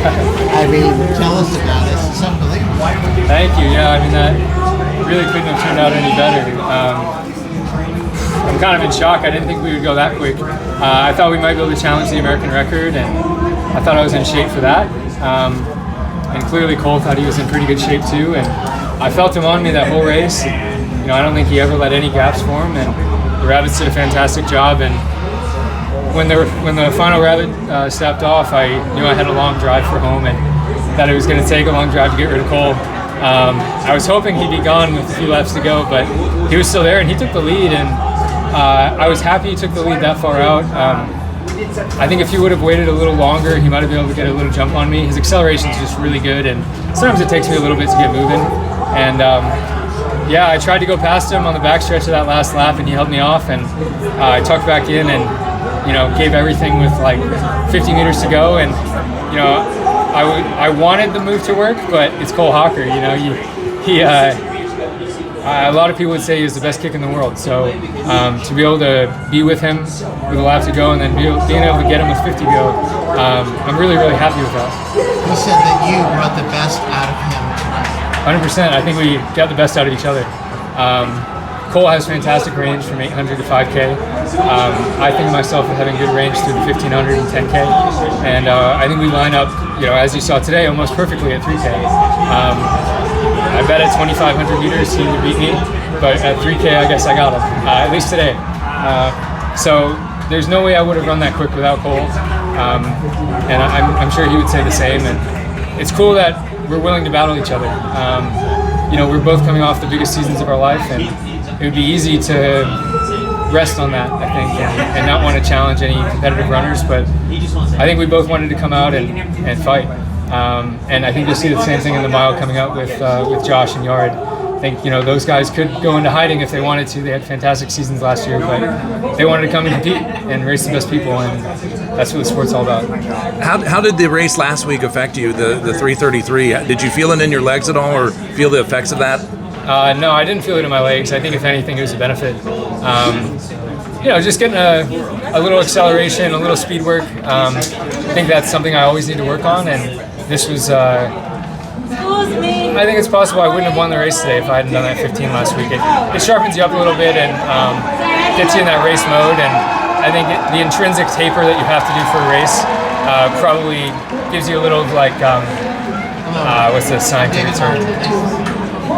I mean, tell us about it. It's unbelievable. Thank you. Yeah, I mean that really couldn't have turned out any better. I'm kind of in shock. I didn't think we would go that quick. I thought we might be able to challenge the American record, and I thought I was in shape for that. And clearly Cole thought he was in pretty good shape too. And I felt him on me that whole race. You know, I don't think he ever let any gaps form, and the rabbits did a fantastic job. And when the final rabbit stepped off, I knew I had a long drive for home, and that it was going to take a long drive to get rid of Cole. I was hoping he'd be gone with a few laps to go, but he was still there, and he took the lead, and I was happy he took the lead that far out. I think if he would have waited a little longer, he might have been able to get a little jump on me. His acceleration is just really good, and sometimes it takes me a little bit to get moving. And yeah, I tried to go past him on the backstretch of that last lap, and he held me off, and I tucked back in and, you know, gave everything with like 50 meters to go. And, you know, I wanted the move to work, but it's Cole Hawker. You know, a lot of people would say he was the best kick in the world. So to be able to be with him with a lap to go, and then being able to get him with 50 to go, I'm really, really happy with that. He said that you brought the best out of him tonight. 100%. I think we got the best out of each other. Cole has fantastic range from 800 to 5K. I think of myself as having good range through the 1500 and 10K. And I think we line up, you know, as you saw today, almost perfectly at 3K. I bet at 2,500 meters he would beat me, but at 3K I guess I got him, at least today. So there's no way I would have run that quick without Cole. And I'm sure he would say the same. And it's cool that we're willing to battle each other. You know, we're both coming off the biggest seasons of our life, and it would be easy to rest on that, I think, and not want to challenge any competitive runners. But I think we both wanted to come out and fight. And I think you'll see the same thing in the mile coming up with Josh and Yard. I think, you know, those guys could go into hiding if they wanted to. They had fantastic seasons last year, but they wanted to come and compete and race the best people, and that's what the sport's all about. How did the race last week affect you, the 333? Did you feel it in your legs at all, or feel the effects of that? No, I didn't feel it in my legs. I think if anything, it was a benefit. You know, just getting a little acceleration, a little speed work. I think that's something I always need to work on, and this was, I think it's possible I wouldn't have won the race today if I hadn't done that 15 last week. It sharpens you up a little bit and gets you in that race mode, and I think the intrinsic taper that you have to do for a race probably gives you a little, like, what's the scientific term?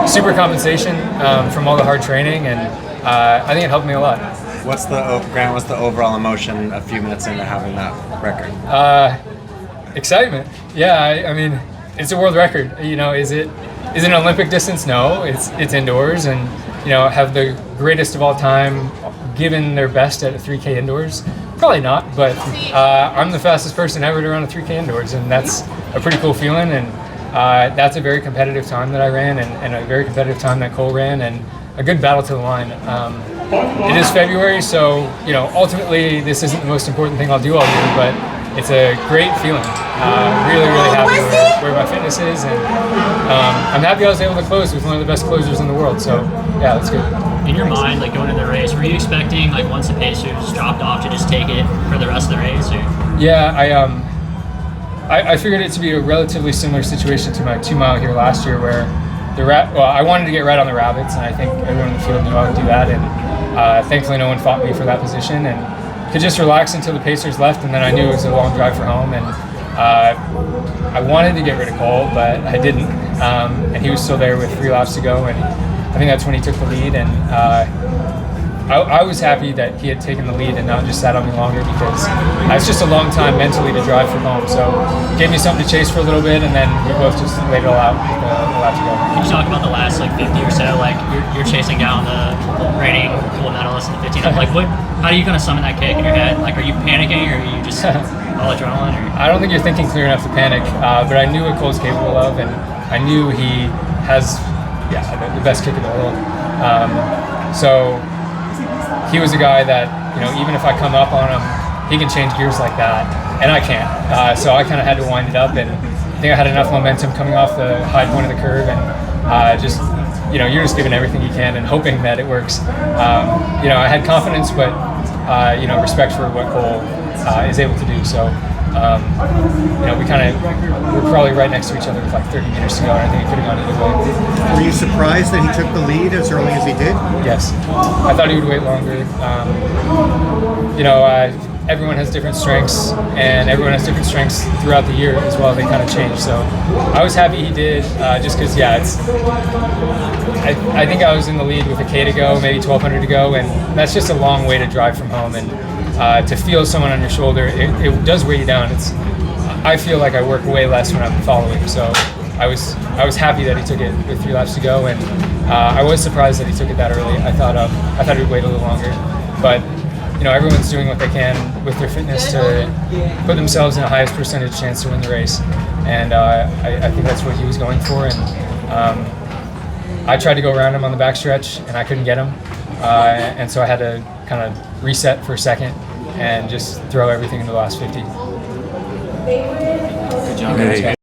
Super compensation from all the hard training, and I think it helped me a lot. What's the overall emotion a few minutes into having that record? Excitement. Yeah, I mean, it's a world record. You know, is it an Olympic distance? No, it's indoors, and, you know, have the greatest of all time given their best at a 3K indoors? Probably not, but I'm the fastest person ever to run a 3K indoors, and that's a pretty cool feeling. And that's a very competitive time that I ran, and a very competitive time that Cole ran, and a good battle to the line. It is February, so, you know, ultimately this isn't the most important thing I'll do all year, but it's a great feeling. Really, really happy where my fitness is, and I'm happy I was able to close with one of the best closers in the world. So yeah, that's good. In your mind, like going into the race, were you expecting, like, once the pacers dropped off, to just take it for the rest of the race? Or? Yeah, I figured it to be a relatively similar situation to my 2-mile here last year, where I wanted to get right on the rabbits, and I think everyone in the field knew I would do that, and thankfully no one fought me for that position, and could just relax until the pacers left, and then I knew it was a long drive for home, and I wanted to get rid of Cole, but I didn't, and he was still there with 3 laps to go, and I think that's when he took the lead, and I was happy that he had taken the lead and not just sat on me longer, because it's just a long time mentally to drive from home. So it gave me something to chase for a little bit, and then we both just laid it all out with the lap to go. Can you talk about the last, like, 50 or so? Like, you're chasing down the reigning gold medalist in the 15. Like, how do you kind of summon that kick in your head? Like, are you panicking, or are you just all adrenaline? Or? I don't think you're thinking clear enough to panic, but I knew what Cole's capable of, and I knew he has the best kick in the world. So he was a guy that, you know, even if I come up on him, he can change gears like that, and I can't. So I kind of had to wind it up, and I think I had enough momentum coming off the high point of the curve, and just, you know, you're just giving everything you can and hoping that it works. You know, I had confidence, but, you know, respect for what Cole is able to do. So we kind of were probably right next to each other with like 30 meters to go, and I think it could have gone either way. Were you surprised that he took the lead as early as he did? Yes, I thought he would wait longer. Everyone has different strengths, and everyone has different strengths throughout the year as well. They kind of change. So I was happy he did, just because, I think I was in the lead with a K to go, maybe 1,200 to go, and that's just a long way to drive from home. And to feel someone on your shoulder, it does weigh you down. I feel like I work way less when I'm following. So I was happy that he took it with 3 laps to go, and I was surprised that he took it that early. I thought he would wait a little longer, but everyone's doing what they can with their fitness to put themselves in the highest percentage chance to win the race, and I think that's what he was going for. And I tried to go around him on the backstretch, and I couldn't get him, and so I had to kind of reset for a second and just throw everything into the last 50. Good job.